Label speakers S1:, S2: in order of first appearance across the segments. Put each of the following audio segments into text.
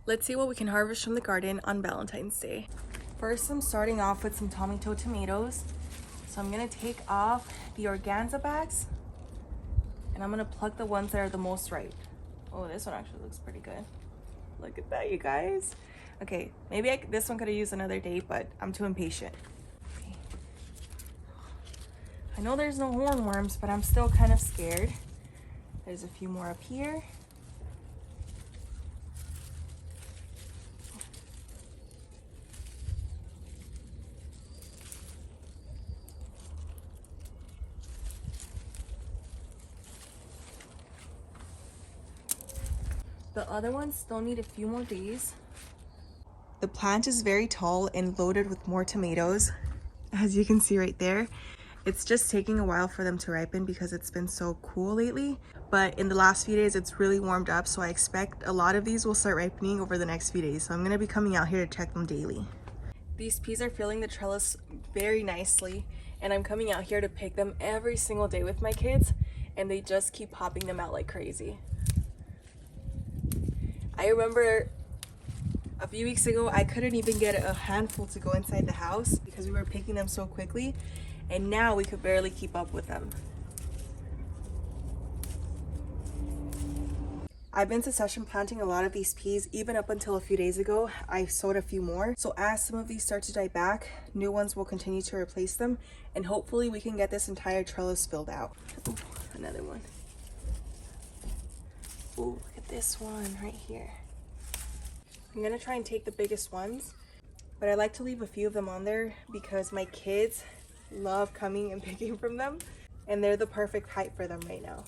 S1: Let's see what we can harvest from the garden on Valentine's Day. First, I'm starting off with some tomato tomatoes. So I'm gonna take off the organza bags and I'm gonna pluck the ones that are the most ripe. Oh, this one actually looks pretty good. Look at that, you guys. Okay, maybe this one could have used another day, but I'm too impatient. Okay. I know there's no hornworms, but I'm still kind of scared. There's a few more up here. The other ones still need a few more days. The plant is very tall and loaded with more tomatoes. As you can see right there, it's just taking a while for them to ripen because it's been so cool lately. But in the last few days, it's really warmed up. So I expect a lot of these will start ripening over the next few days. So I'm gonna be coming out here to check them daily. These peas are filling the trellis very nicely. And I'm coming out here to pick them every single day with my kids. And they just keep popping them out like crazy. I remember a few weeks ago, I couldn't even get a handful to go inside the house because we were picking them so quickly. And now we could barely keep up with them. I've been succession planting a lot of these peas. Even up until a few days ago, I sowed a few more. So as some of these start to die back, new ones will continue to replace them. And hopefully we can get this entire trellis filled out. Ooh, another one. Ooh, look at this one right here. I'm gonna try and take the biggest ones, but I like to leave a few of them on there because my kids love coming and picking from them, and they're the perfect height for them right now.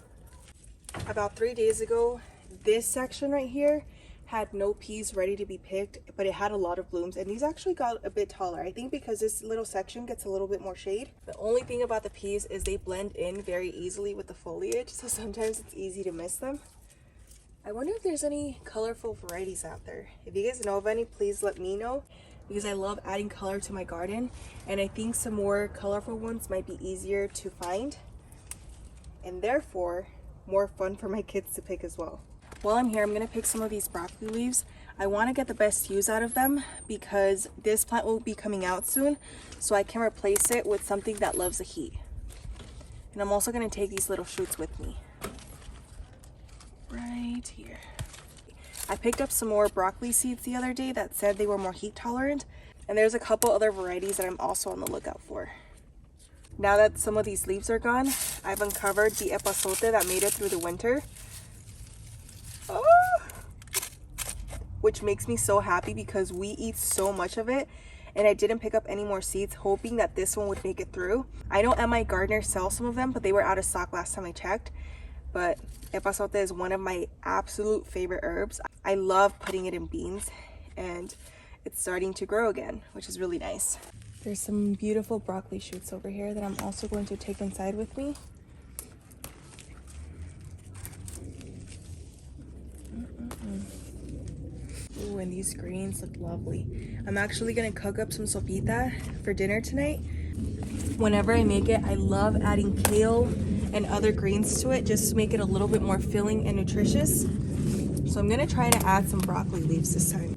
S1: About 3 days ago, this section right here had no peas ready to be picked, but it had a lot of blooms, and these actually got a bit taller. I think because this little section gets a little bit more shade. The only thing about the peas is they blend in very easily with the foliage, so sometimes it's easy to miss them. I wonder if there's any colorful varieties out there. If you guys know of any, please let me know, because I love adding color to my garden, and I think some more colorful ones might be easier to find, and therefore more fun for my kids to pick as well. While I'm here, I'm gonna pick some of these broccoli leaves. I wanna get the best use out of them because this plant will be coming out soon, so I can replace it with something that loves the heat. And I'm also gonna take these little shoots with me. Right here. I picked up some more broccoli seeds the other day that said they were more heat tolerant, and there's a couple other varieties that I'm also on the lookout for. Now that some of these leaves are gone, I've uncovered the epazote that made it through the winter. Oh! Which makes me so happy because we eat so much of it, and I didn't pick up any more seeds, hoping that this one would make it through. I know Emma Gardner sells some of them, but they were out of stock last time I checked. But epazote is one of my absolute favorite herbs. I love putting it in beans, and it's starting to grow again, which is really nice. There's some beautiful broccoli shoots over here that I'm also going to take inside with me. Ooh, and these greens look lovely. I'm actually gonna cook up some sopita for dinner tonight. Whenever I make it, I love adding kale and other greens to it just to make it a little bit more filling and nutritious. So I'm gonna try to add some broccoli leaves this time.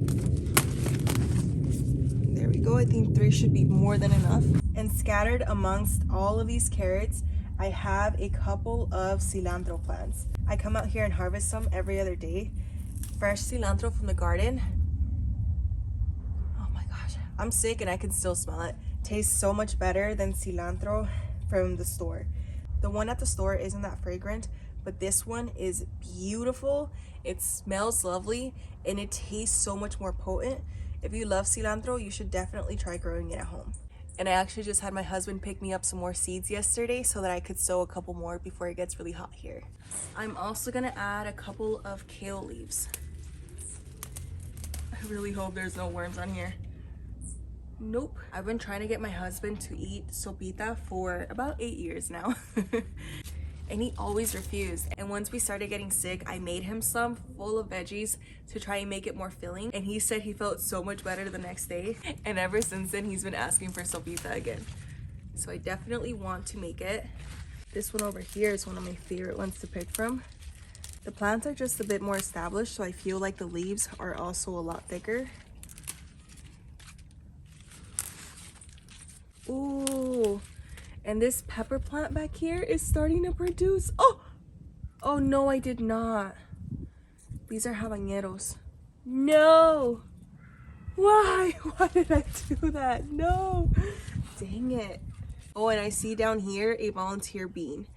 S1: There we go. I think 3 should be more than enough. And scattered amongst all of these carrots, I have a couple of cilantro plants. I come out here and harvest some every other day. Fresh cilantro from the garden. Oh my gosh, I'm sick and I can still smell it. Tastes so much better than cilantro from the store. The one at the store isn't that fragrant, but this one is beautiful. It smells lovely and it tastes so much more potent. If you love cilantro, you should definitely try growing it at home. And I actually just had my husband pick me up some more seeds yesterday so that I could sow a couple more before it gets really hot here. I'm also gonna add a couple of kale leaves. I really hope there's no worms on here. Nope. I've been trying to get my husband to eat sopita for about 8 years now. And he always refused. And once we started getting sick, I made him some full of veggies to try and make it more filling. And he said he felt so much better the next day. And ever since then, he's been asking for sopita again. So I definitely want to make it. This one over here is one of my favorite ones to pick from. The plants are just a bit more established, so I feel like the leaves are also a lot thicker. Ooh, and this pepper plant back here is starting to produce. Oh no, I did not. These are habaneros. No! Why? Why did I do that? No! Dang it. Oh, and I see down here a volunteer bean.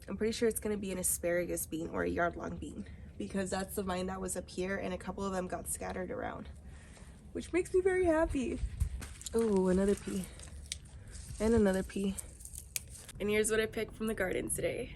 S1: I'm pretty sure it's gonna be an asparagus bean or a yard-long bean, because that's the vine that was up here and a couple of them got scattered around, which makes me very happy. Oh, another pea. And another pea. And here's what I picked from the garden today.